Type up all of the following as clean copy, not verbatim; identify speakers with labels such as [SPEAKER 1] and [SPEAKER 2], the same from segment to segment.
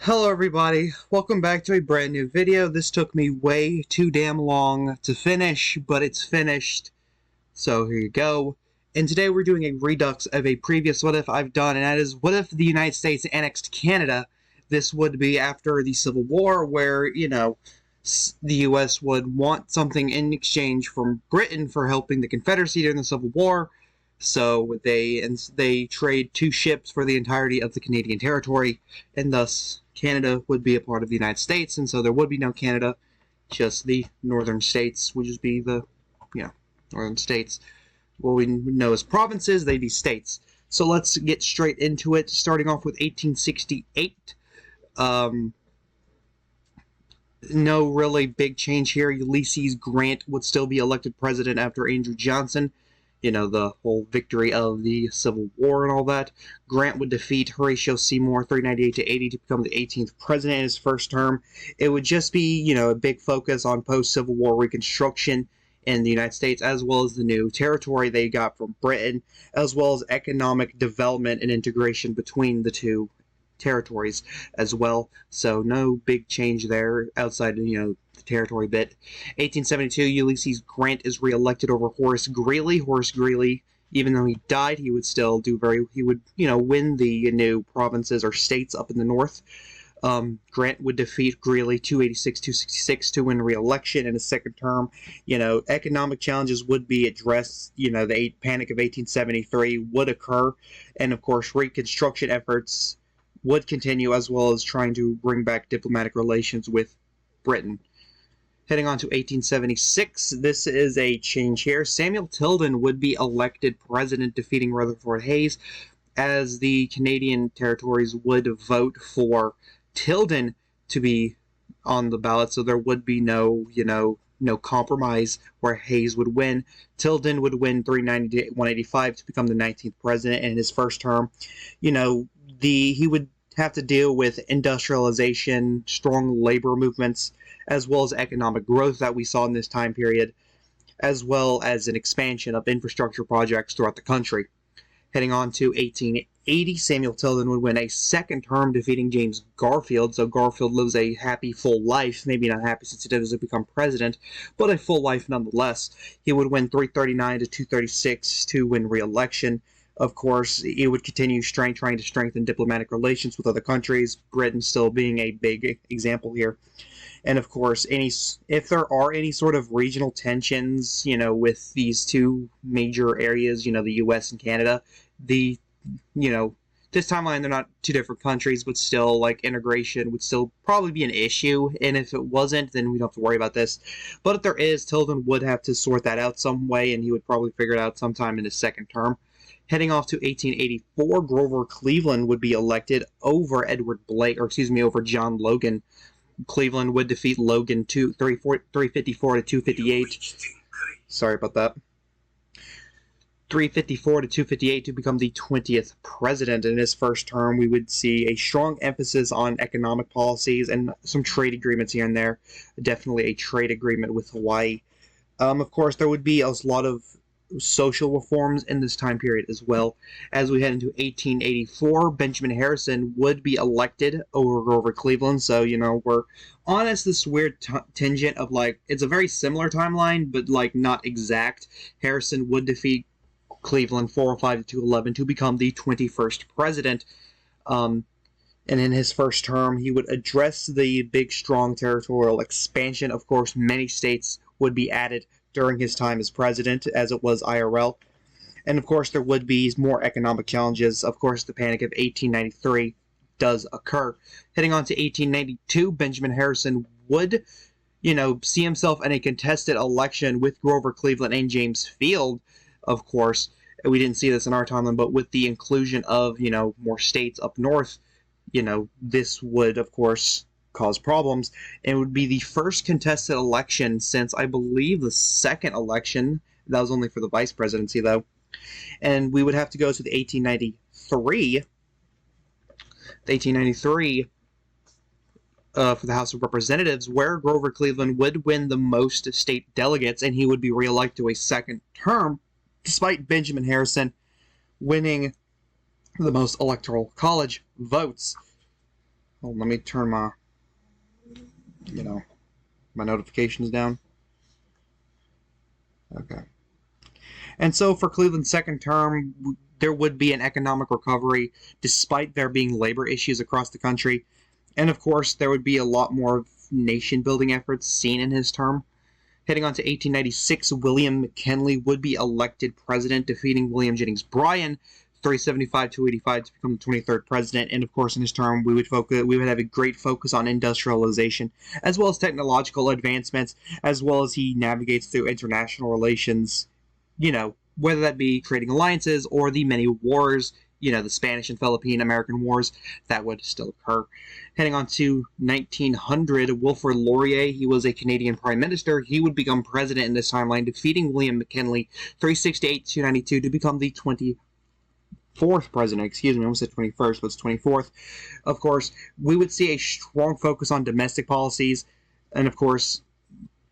[SPEAKER 1] Hello everybody, welcome back to a brand new video. This took me way too damn long to finish, but it's finished, so here you go. And today we're doing a redux of a previous what if I've done, and that is what if the United States annexed Canada. This would be after the Civil War, where, the US would want something in exchange from Britain for helping the Confederacy during the Civil War. So they trade 2 ships for the entirety of the Canadian territory, and thus Canada would be a part of the United States, and so there would be no Canada, just the northern states would just be the, northern states. What we know as provinces, they'd be states. So let's get straight into it, starting off with 1868. No really big change here. Ulysses Grant would still be elected president after Andrew Johnson. The whole victory of the Civil War and all that. Grant would defeat Horatio Seymour 398 to 80 to become the 18th president in his first term. It would just be, a big focus on post-Civil War Reconstruction in the United States, as well as the new territory they got from Britain, as well as economic development and integration between the two territories as well. So no big change there outside, the territory bit. 1872, Ulysses Grant is reelected over Horace Greeley. Horace Greeley, even though he died, he would still win the new provinces or states up in the north. Grant would defeat Greeley 286-266 to win re-election in his second term. Economic challenges would be addressed. The Panic of 1873 would occur, and of course Reconstruction efforts would continue, as well as trying to bring back diplomatic relations with Britain. Heading on to 1876, this is a change here. Samuel Tilden would be elected president, defeating Rutherford Hayes, as the Canadian territories would vote for Tilden to be on the ballot, so there would be no compromise where Hayes would win. Tilden would win 390 to 185 to become the 19th president in his first term. He would have to deal with industrialization, strong labor movements, as well as economic growth that we saw in this time period, as well as an expansion of infrastructure projects throughout the country. Heading on to 1880, Samuel Tilden would win a second term, defeating James Garfield. So Garfield lives a happy, full life. Maybe not happy since he doesn't become president, but a full life nonetheless. He would win 339 to 236 to win re-election. Of course, he would continue trying to strengthen diplomatic relations with other countries, Britain still being a big example here. And of course, if there are any sort of regional tensions, with these two major areas, the U.S. and Canada, this timeline, they're not two different countries, but still, integration would still probably be an issue, and if it wasn't, then we don't have to worry about this. But if there is, Tilden would have to sort that out some way, and he would probably figure it out sometime in his second term. Heading off to 1884, Grover Cleveland would be elected over over John Logan. Cleveland would defeat Logan 354 to 258. Sorry about that. 354 to 258 to become the 20th president. In his first term, we would see a strong emphasis on economic policies and some trade agreements here and there. Definitely a trade agreement with Hawaii. Of course, there would be a lot of social reforms in this time period as well. As we head into 1884, Benjamin Harrison would be elected over Grover Cleveland. So, we're on this weird tangent of it's a very similar timeline, but not exact. Harrison would defeat Cleveland 405 to 211 to become the 21st president. And in his first term, he would address the big, strong territorial expansion. Of course, many states would be added during his time as president, as it was IRL. And of course, there would be more economic challenges. Of course, the Panic of 1893 does occur. Heading on to 1892, Benjamin Harrison would, see himself in a contested election with Grover Cleveland and James Field, of course. We didn't see this in our timeline, but with the inclusion of, more states up north, this would, of course, cause problems, and would be the first contested election since, I believe, the second election. That was only for the vice presidency, though. And we would have to go to the 1893 for the House of Representatives, where Grover Cleveland would win the most state delegates, and he would be reelected to a second term, despite Benjamin Harrison winning the most electoral college votes. Hold on, let me turn my, my notifications down. Okay. And so for Cleveland's second term, there would be an economic recovery despite there being labor issues across the country. And of course, there would be a lot more nation building efforts seen in his term. Heading on to 1896, William McKinley would be elected president, defeating William Jennings Bryan 375-285 to become the 23rd president. And of course, in his term, we would have a great focus on industrialization, as well as technological advancements, as well as he navigates through international relations, whether that be creating alliances or the many wars, the Spanish and Philippine American wars, that would still occur. Heading on to 1900, Wilfrid Laurier, he was a Canadian Prime Minister. He would become president in this timeline, defeating William McKinley 368-292 to become the 24th president. Excuse me, I almost said 21st, but it's 24th. Of course, we would see a strong focus on domestic policies, and of course,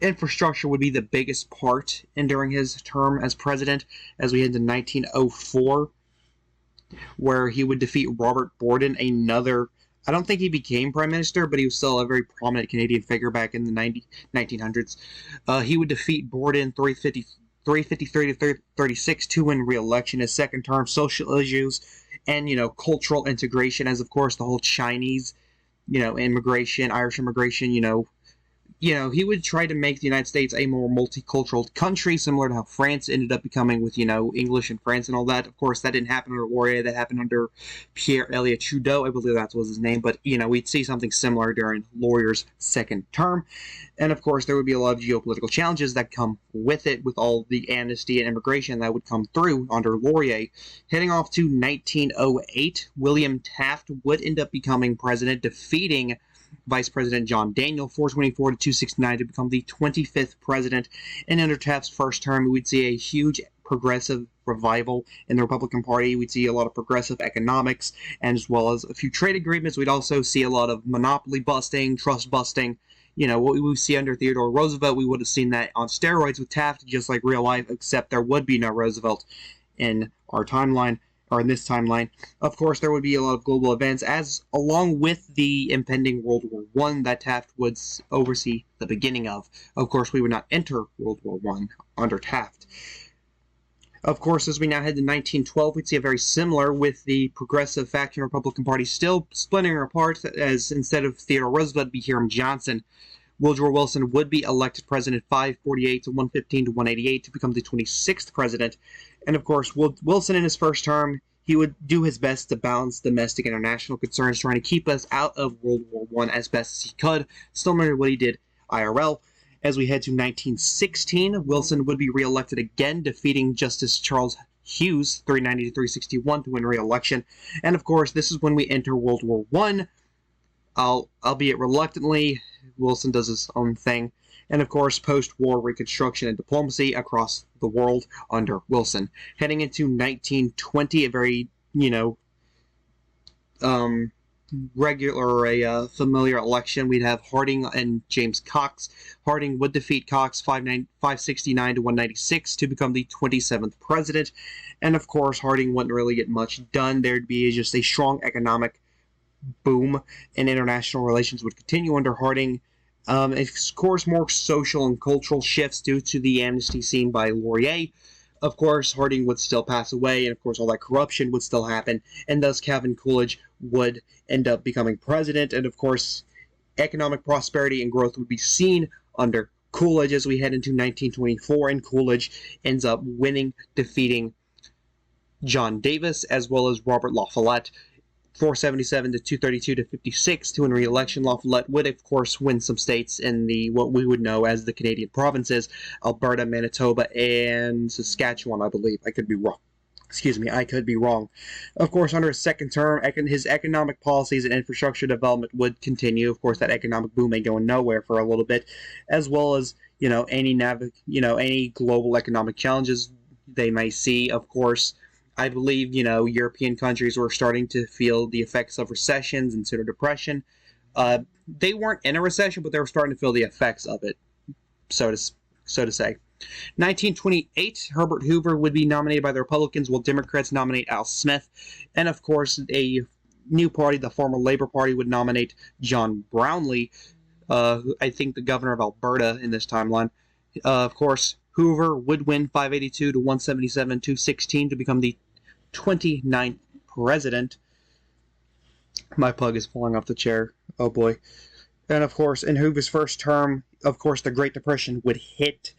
[SPEAKER 1] infrastructure would be the biggest part during his term as president, as we head to 1904, where he would defeat Robert Borden, I don't think he became prime minister, but he was still a very prominent Canadian figure back in the 1900s. He would defeat Borden 353 to 36 to win re-election. His second term, social issues and, cultural integration, as of course the whole Chinese, immigration, Irish immigration, he would try to make the United States a more multicultural country, similar to how France ended up becoming with, English in France and all that. Of course, that didn't happen under Laurier. That happened under Pierre Elliott Trudeau. I believe that was his name. But, we'd see something similar during Laurier's second term. And, of course, there would be a lot of geopolitical challenges that come with it, with all the amnesty and immigration that would come through under Laurier. Heading off to 1908, William Taft would end up becoming president, defeating Vice President John Daniel 424 to 269 to become the 25th president. And under Taft's first term, we'd see a huge progressive revival in the Republican Party. We'd see a lot of progressive economics, and as well as a few trade agreements. We'd also see a lot of monopoly busting, trust busting. What we would see under Theodore Roosevelt, we would have seen that on steroids with Taft, just like real life, except there would be no Roosevelt in our timeline, or in this timeline. Of course, there would be a lot of global events, as along with the impending World War I that Taft would oversee the beginning of. Of course, we would not enter World War I under Taft. Of course, as we now head to 1912, we'd see a very similar, with the progressive faction Republican Party still splintering apart, as instead of Theodore Roosevelt, it'd be Hiram Johnson. Woodrow Wilson would be elected president 548 to 115 to 188 to become the 26th president. And of course, Wilson in his first term, he would do his best to balance domestic and international concerns, trying to keep us out of World War I as best as he could, similar to what he did IRL. As we head to 1916, Wilson would be reelected again, defeating Justice Charles Hughes 390 to 361 to win re-election. And of course, this is when we enter World War I. Albeit reluctantly, Wilson does his own thing. And of course, post-war reconstruction and diplomacy across the world under Wilson. Heading into 1920, a very, familiar election. We'd have Harding and James Cox. Harding would defeat Cox 569 to 196 to become the 27th president. And of course, Harding wouldn't really get much done. There'd be just a strong economic boom, and international relations would continue under Harding. Of course, more social and cultural shifts due to the amnesty seen by Laurier. Of course, Harding would still pass away, and of course, all that corruption would still happen, and thus Calvin Coolidge would end up becoming president. And of course, economic prosperity and growth would be seen under Coolidge as we head into 1924, and Coolidge ends up winning, defeating John Davis as well as Robert La Follette 477 to 232 to 56 to win re-election. La Follette would, of course, win some states in the what we would know as the Canadian provinces: Alberta, Manitoba, and Saskatchewan, I believe. I could be wrong. I could be wrong. Of course, under his second term, his economic policies and infrastructure development would continue. Of course, that economic boom ain't going nowhere for a little bit, as well as any global economic challenges they may see. Of course, I believe, European countries were starting to feel the effects of recessions and sort of depression. They weren't in a recession, but they were starting to feel the effects of it, so to say. 1928, Herbert Hoover would be nominated by the Republicans, while Democrats nominate Al Smith. And of course, a new party, the former Labour Party, would nominate John Brownlee, I think the governor of Alberta in this timeline. Of course, Hoover would win 582 to 177 to 16 to become the 29th president. My pug is falling off the chair. Oh boy. And of course, in Hoover's first term, of course, the Great Depression would hit,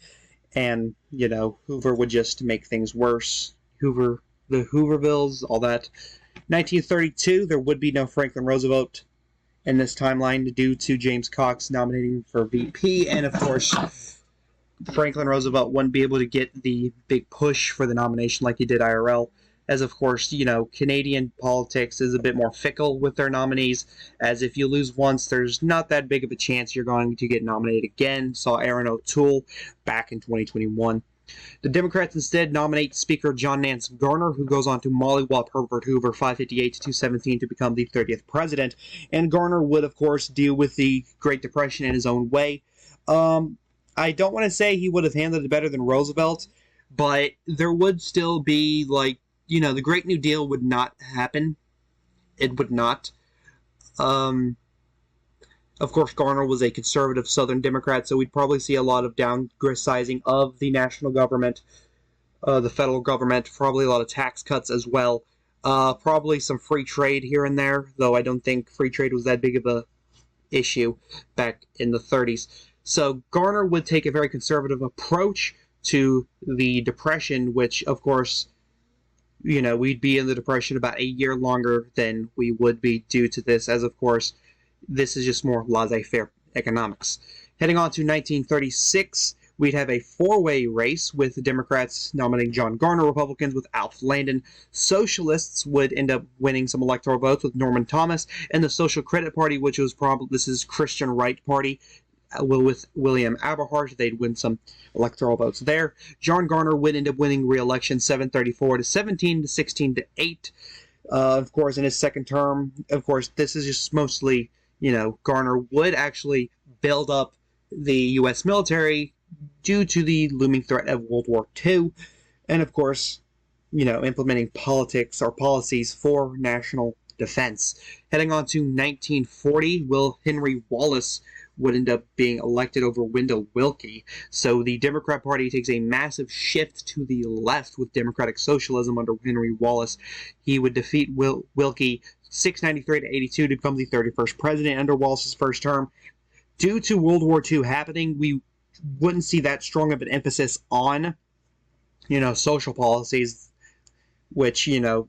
[SPEAKER 1] and, Hoover would just make things worse. The Hoovervilles, all that. 1932, there would be no Franklin Roosevelt in this timeline due to James Cox nominating for VP, and of course, Franklin Roosevelt wouldn't be able to get the big push for the nomination like he did IRL, as of course, Canadian politics is a bit more fickle with their nominees, as if you lose once, there's not that big of a chance you're going to get nominated again. Saw Aaron O'Toole back in 2021. The Democrats instead nominate Speaker John Nance Garner, who goes on to mollywop Herbert Hoover 558 to 217 to become the 30th president. And Garner would, of course, deal with the Great Depression in his own way. I don't want to say he would have handled it better than Roosevelt, but there would still be, the Great New Deal would not happen. It would not. Of course, Garner was a conservative Southern Democrat, so we'd probably see a lot of downsizing of the national government, the federal government, probably a lot of tax cuts as well. Probably some free trade here and there, though I don't think free trade was that big of a issue back in the 30s. So Garner would take a very conservative approach to the Depression, which, of course, we'd be in the Depression about a year longer than we would be due to this, as, of course, this is just more laissez-faire economics. Heading on to 1936, we'd have a four-way race with the Democrats nominating John Garner, Republicans with Alf Landon. Socialists would end up winning some electoral votes with Norman Thomas, and the Social Credit Party, which was this is Christian Right Party, with William Aberhart, they'd win some electoral votes there. John Garner would end up winning re-election 734 to 17 to 16 to 8. Of course, in his second term, of course, this is just mostly, Garner would actually build up the U.S. military due to the looming threat of World War II, and of course, implementing politics or policies for national defense. Heading on to 1940, Henry Wallace would end up being elected over Wendell Willkie. So the Democrat Party takes a massive shift to the left with democratic socialism under Henry Wallace. He would defeat Willkie 693 to 82 to become the 31st president under Wallace's first term. Due to World War II happening, we wouldn't see that strong of an emphasis on, social policies, which would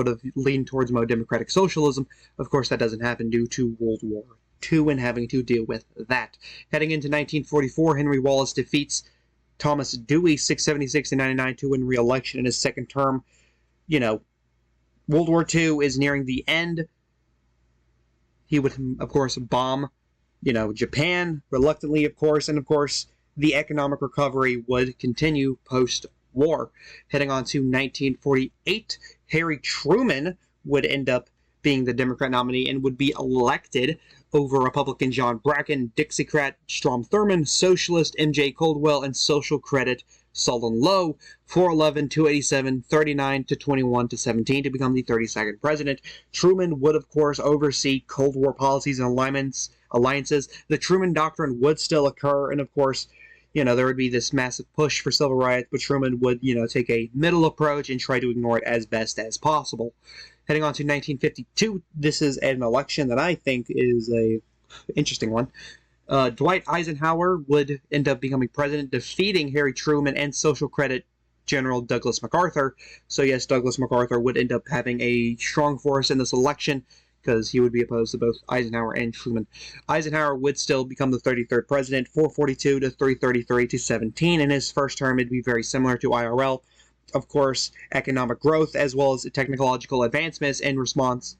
[SPEAKER 1] have leaned towards more democratic socialism. Of course, that doesn't happen due to World War II and having to deal with that. Heading into 1944, Henry Wallace defeats Thomas Dewey 676 to 99 to win re-election in his second term. World War II is nearing the end. He would, of course, bomb, Japan, reluctantly, of course, and of course, the economic recovery would continue post-war. Heading on to 1948, Harry Truman would end up being the Democrat nominee and would be elected over Republican John Bracken, Dixiecrat Strom Thurmond, Socialist M.J. Caldwell, and Social Credit Solon Lowe, 411, 287, 39 to 21 to 17 to become the 32nd president. Truman would, of course, oversee Cold War policies and alliances. The Truman Doctrine would still occur, and of course, there would be this massive push for civil rights, but Truman would, take a middle approach and try to ignore it as best as possible. Heading on to 1952, this is an election that I think is a interesting one. Dwight Eisenhower would end up becoming president, defeating Harry Truman and Social Credit General Douglas MacArthur. So yes, Douglas MacArthur would end up having a strong force in this election because he would be opposed to both Eisenhower and Truman. Eisenhower would still become the 33rd president, 442 to 333 to 17. In his first term, it'd be very similar to IRL. Of course, economic growth as well as technological advancements in regards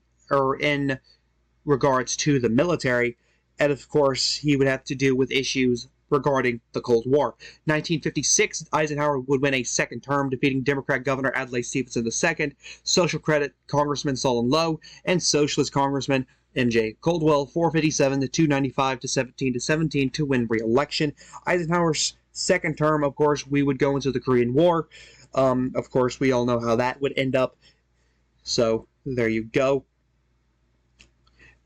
[SPEAKER 1] to the military. And of course, he would have to deal with issues regarding the Cold War. 1956, Eisenhower would win a second term, defeating Democrat Governor Adlai Stevenson II, Social Credit Congressman Solon Lowe, and Socialist Congressman M.J. Caldwell, 457 to 295 to 17 to win re-election. Eisenhower's second term, of course, we would go into the Korean War. Of course, we all know how that would end up. So, There you go.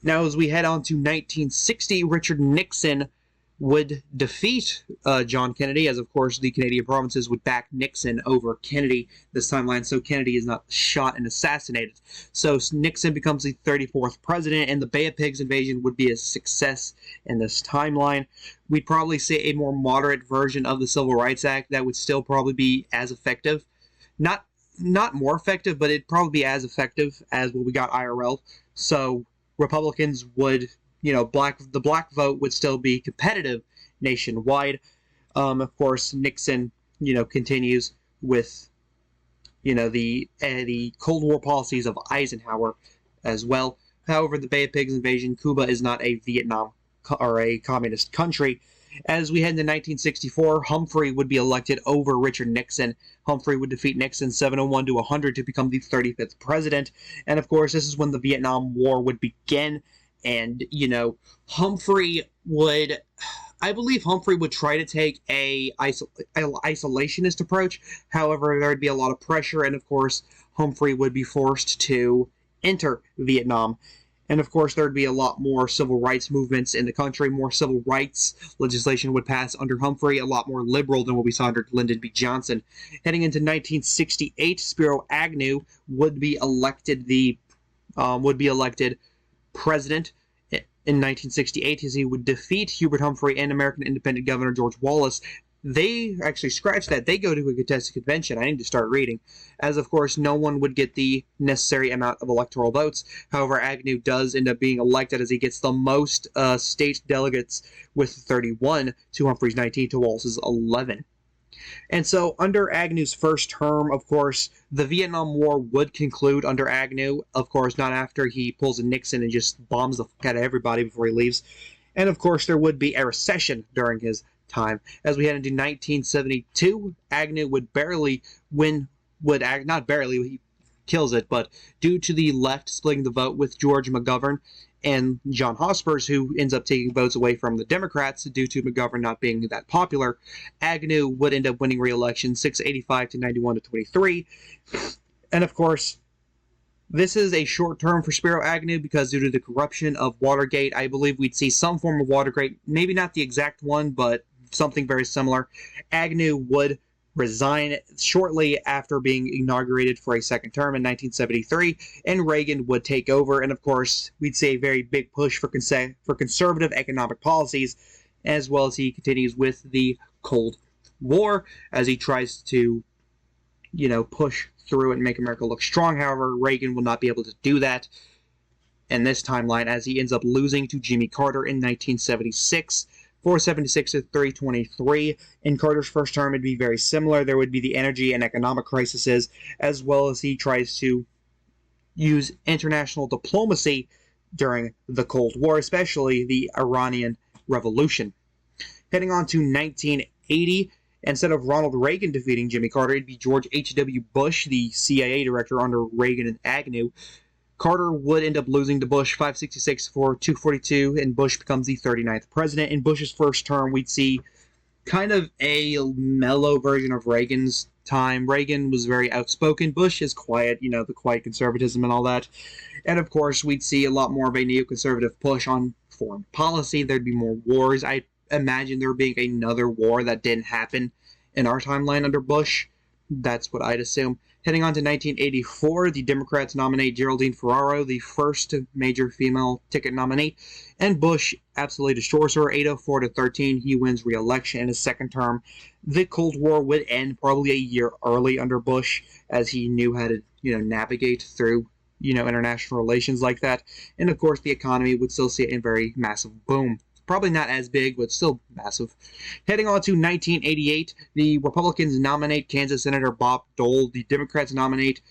[SPEAKER 1] Now, as we head on to 1960, Richard Nixon would defeat John Kennedy, as of course the Canadian provinces would back Nixon over Kennedy this timeline, so Kennedy is not shot and assassinated. So Nixon becomes the 34th president, and the Bay of Pigs invasion would be a success in this timeline. We'd probably see a more moderate version of the Civil Rights Act that would still probably be as effective. Not more effective, but it'd probably be as effective as what we got IRL. So Republicans would, the black vote would still be competitive nationwide. Of course, Nixon, continues with, the Cold War policies of Eisenhower as well. However, the Bay of Pigs invasion, Cuba is not a Vietnam or a communist country. As we head into 1964, Humphrey would be elected over Richard Nixon. Humphrey would defeat Nixon 701 to 100 to become the 35th president. And of course, this is when the Vietnam War would begin. And, Humphrey would, I believe Humphrey would try to take a isolationist approach. However, there would be a lot of pressure. And of course, Humphrey would be forced to enter Vietnam. And of course, there would be a lot more civil rights movements in the country. More civil rights legislation would pass under Humphrey, a lot more liberal than what we saw under Lyndon B. Johnson. Heading into 1968, Spiro Agnew would be elected president in 1968, as he would defeat Hubert Humphrey and American Independent Governor George Wallace. They actually scratched that. They go to a contested convention. I need to start reading. As, of course, no one would get the necessary amount of electoral votes. However, Agnew does end up being elected as he gets the most state delegates with 31 to Humphrey's 19 to Wallace's 11. And so, under Agnew's first term, of course, the Vietnam War would conclude under Agnew. Of course, not after he pulls a Nixon and just bombs the fuck out of everybody before he leaves. And, of course, there would be a recession during his time. As we head into 1972, Agnew would barely win, not barely, he kills it, but due to the left splitting the vote with George McGovern and John Hospers, who ends up taking votes away from the Democrats due to McGovern not being that popular, Agnew would end up winning re-election 685 to 91 to 23. And of course, this is a short term for Spiro Agnew because due to the corruption of Watergate, I believe we'd see some form of Watergate, maybe not the exact one, but something very similar. Agnew would resign shortly after being inaugurated for a second term in 1973, and Reagan would take over. And of course, we'd see a very big push for conservative economic policies, as well as he continues with the Cold War as he tries to, push through and make America look strong. However, Reagan will not be able to do that in this timeline as he ends up losing to Jimmy Carter in 1976. 476 to 323. In Carter's first term, it'd be very similar. There would be the energy and economic crises, as well as he tries to use international diplomacy during the Cold War, especially the Iranian Revolution. Heading on to 1980, instead of Ronald Reagan defeating Jimmy Carter, it'd be George H.W. Bush, the CIA director under Reagan and Agnew. Carter would end up losing to Bush 566 for 242, and Bush becomes the 39th president. In Bush's first term, we'd see kind of a mellow version of Reagan's time. Reagan was very outspoken. Bush is quiet, the quiet conservatism and all that. And of course, we'd see a lot more of a neoconservative push on foreign policy. There'd be more wars. I imagine there being another war that didn't happen in our timeline under Bush. That's what I'd assume. Heading on to 1984, the Democrats nominate Geraldine Ferraro, the first major female ticket nominee, and Bush absolutely destroys her, 804 to 13. He wins re-election in his second term. The Cold War would end probably a year early under Bush, as he knew how to, navigate through, international relations like that. And of course, the economy would still see a very massive boom. Probably not as big, but still massive. Heading on to 1988, the Republicans nominate Kansas Senator Bob Dole. The Democrats nominate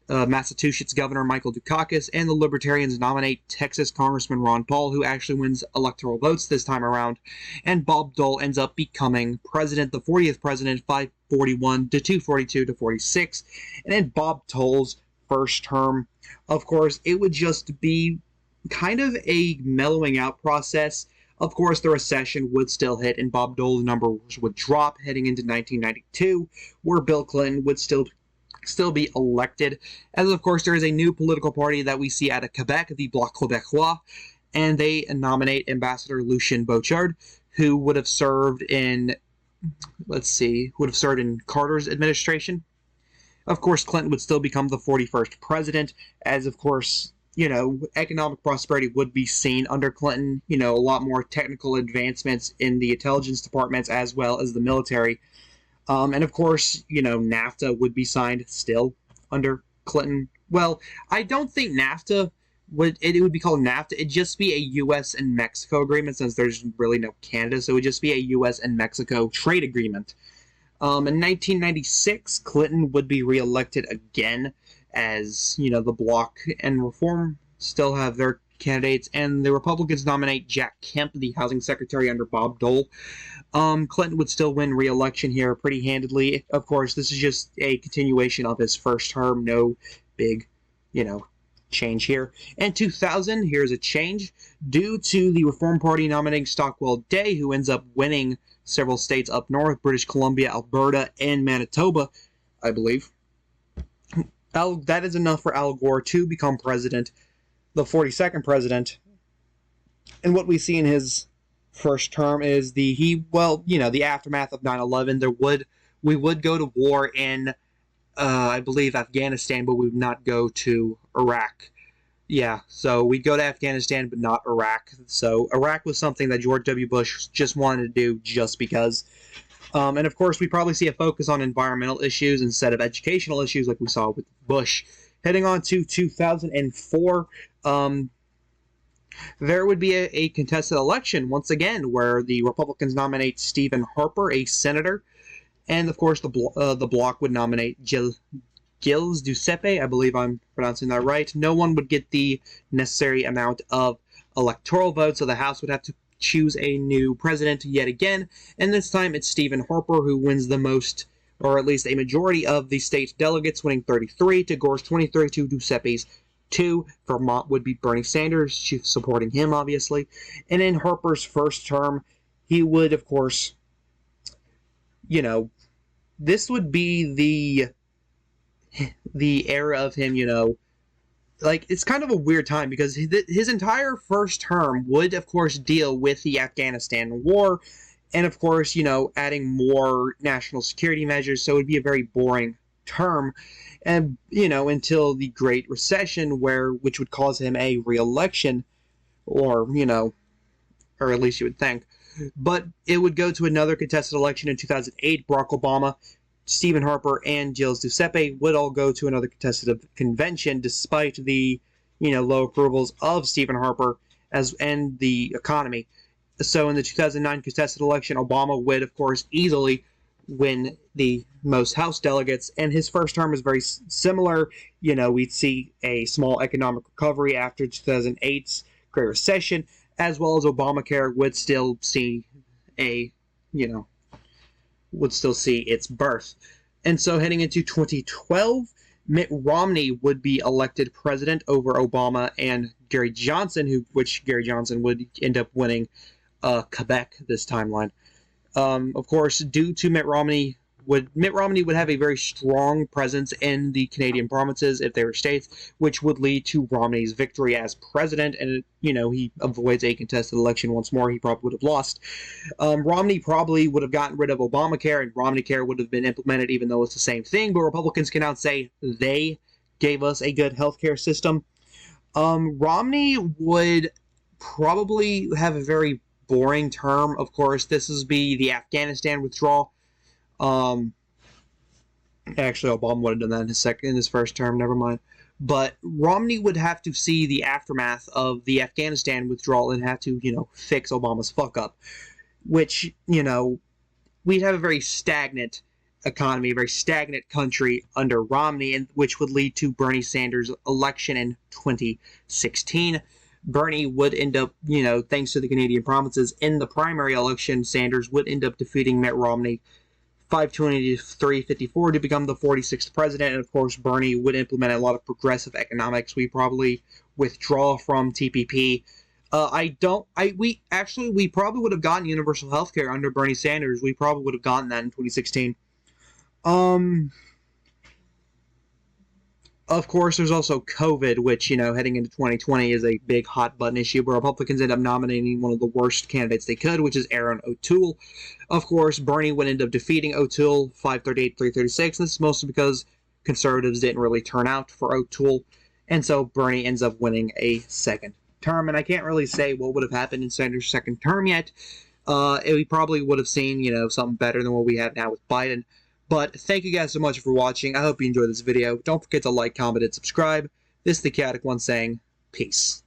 [SPEAKER 1] Massachusetts Governor Michael Dukakis, and the Libertarians nominate Texas Congressman Ron Paul, who actually wins electoral votes this time around. And Bob Dole ends up becoming president, the 40th president, 541 to 242 to 46. And in Bob Dole's first term, of course, it would just be kind of a mellowing out process. Of course, the recession would still hit, and Bob Dole's numbers would drop heading into 1992, where Bill Clinton would still still be elected, as of course there is a new political party that we see out of Quebec, the Bloc Québécois, and they nominate Ambassador Lucien Bouchard, who would have served in, Carter's administration. Of course, Clinton would still become the 41st president, as of course, economic prosperity would be seen under Clinton, a lot more technical advancements in the intelligence departments as well as the military. And of course, NAFTA would be signed still under Clinton. Well, I don't think NAFTA it would be called NAFTA. It'd just be a U.S. and Mexico agreement since there's really no Canada, so it would just be a U.S. and Mexico trade agreement. In 1996, Clinton would be reelected again as, the Bloc and Reform still have their candidates, and the Republicans nominate Jack Kemp, the housing secretary under Bob Dole. Clinton would still win re-election here pretty handedly. Of course, this is just a continuation of his first term. No big, change here. In 2000, here's a change. Due to the Reform Party nominating Stockwell Day, who ends up winning several states up north, British Columbia, Alberta, and Manitoba, I believe. That is enough for Al Gore to become president, the 42nd president. And what we see in his first term is the aftermath of 9/11. We would go to war in, I believe, Afghanistan, but we would not go to Iraq. Yeah, so we'd go to Afghanistan, but not Iraq. So Iraq was something that George W. Bush just wanted to do just because. And of course, we probably see a focus on environmental issues instead of educational issues like we saw with Bush. Heading on to 2004, there would be a contested election once again where the Republicans nominate Stephen Harper, a senator, and of course the Bloc would nominate Gilles Duceppe. I believe I'm pronouncing that right. No one would get the necessary amount of electoral votes, so the House would have to choose a new president yet again, and this time it's Stephen Harper who wins the most, or at least a majority of the state delegates, winning 33 to Gore's 23 to Duceppe's 2. Vermont would be Bernie Sanders, supporting him, obviously. And in Harper's first term, he would, of course, this would be the era of him, it's kind of a weird time because his entire first term would, of course, deal with the Afghanistan war and, of course, adding more national security measures, so it would be a very boring term, and, until the Great Recession, which would cause him a re-election, or at least you would think. But it would go to another contested election in 2008. Barack Obama, Stephen Harper, and Gilles Duceppe would all go to another contested convention despite the, low approvals of Stephen Harper and the economy. So in the 2009 contested election, Obama would, of course, easily win the most House delegates, and his first term is very similar. We'd see a small economic recovery after 2008's Great Recession, as well as Obamacare would still see its birth. And so heading into 2012, Mitt Romney would be elected president over Obama and Gary Johnson, which Gary Johnson would end up winning Quebec this timeline. Of course, due to Mitt Romney would have a very strong presence in the Canadian provinces if they were states, which would lead to Romney's victory as president, and he avoids a contested election once more. He probably would have lost. Romney probably would have gotten rid of Obamacare, and Romneycare would have been implemented, even though it's the same thing, but Republicans can now say they gave us a good healthcare system. Romney would probably have a very boring term. Of course, this would be the Afghanistan withdrawal. Actually, Obama would have done that in his first term. Never mind. But Romney would have to see the aftermath of the Afghanistan withdrawal and have to, fix Obama's fuck up, which, we'd have a very stagnant economy, a very stagnant country under Romney, and which would lead to Bernie Sanders' election in 2016. Bernie would end up, thanks to the Canadian provinces, in the primary election, Sanders would end up defeating Mitt Romney 520 to 354 to become the 46th president. And of course, Bernie would implement a lot of progressive economics. We probably withdraw from TPP. We probably would have gotten universal health care under Bernie Sanders. We probably would have gotten that in 2016. Of course, there's also COVID, which, heading into 2020 is a big hot button issue, where Republicans end up nominating one of the worst candidates they could, which is Aaron O'Toole. Of course, Bernie would end up defeating O'Toole 538-336, and this is mostly because conservatives didn't really turn out for O'Toole, and so Bernie ends up winning a second term. And I can't really say what would have happened in Sanders' second term yet. We probably would have seen, something better than what we have now with Biden. But thank you guys so much for watching. I hope you enjoyed this video. Don't forget to like, comment, and subscribe. This is the Chaotic One saying, peace.